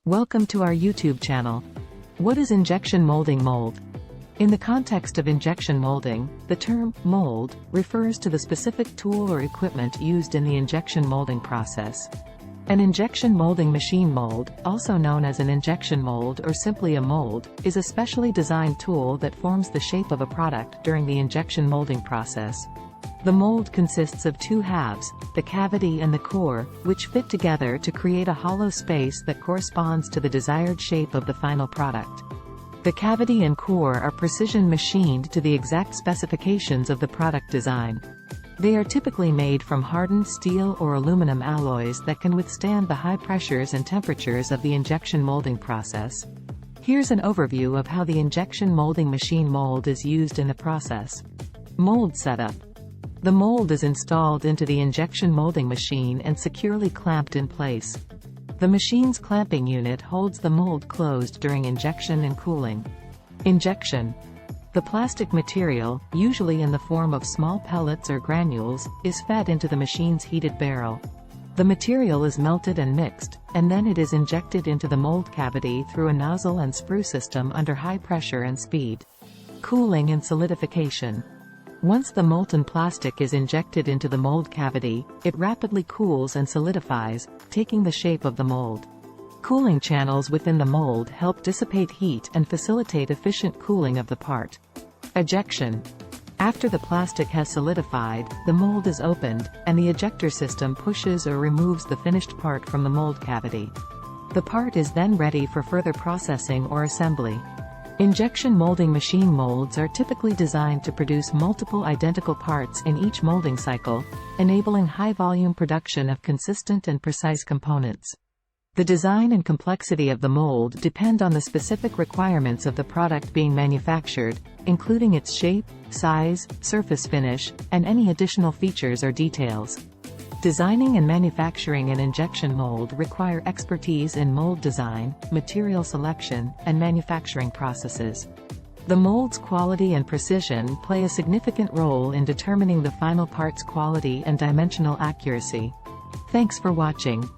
Welcome to our YouTube channel. What is injection molding mold? In the context of injection molding, the term mold refers to the specific tool or equipment used in the injection molding process. An injection molding machine mold, also known as an injection mold or simply a mold, is a specially designed tool that forms the shape of a product during the injection molding process. The mold consists of two halves, the cavity and the core, which fit together to create a hollow space that corresponds to the desired shape of the final product. The cavity and core are precision machined to the exact specifications of the product design. They are typically made from hardened steel or aluminum alloys that can withstand the high pressures and temperatures of the injection molding process. Here's an overview of how the injection molding machine mold is used in the process. Mold setup. The mold is installed into the injection molding machine and securely clamped in place. The machine's clamping unit holds the mold closed during injection and cooling. Injection. The plastic material, usually in the form of small pellets or granules, is fed into the machine's heated barrel. The material is melted and mixed, and then it is injected into the mold cavity through a nozzle and sprue system under high pressure and speed. Cooling and solidification. Once the molten plastic is injected into the mold cavity, it rapidly cools and solidifies, taking the shape of the mold. Cooling channels within the mold help dissipate heat and facilitate efficient cooling of the part. Ejection. After the plastic has solidified, the mold is opened, and the ejector system pushes or removes the finished part from the mold cavity. The part is then ready for further processing or assembly. Injection molding machine molds are typically designed to produce multiple identical parts in each molding cycle, enabling high-volume production of consistent and precise components. The design and complexity of the mold depend on the specific requirements of the product being manufactured, including its shape, size, surface finish, and any additional features or details. Designing and manufacturing an injection mold require expertise in mold design, material selection, and manufacturing processes. The mold's quality and precision play a significant role in determining the final part's quality and dimensional accuracy. Thanks for watching.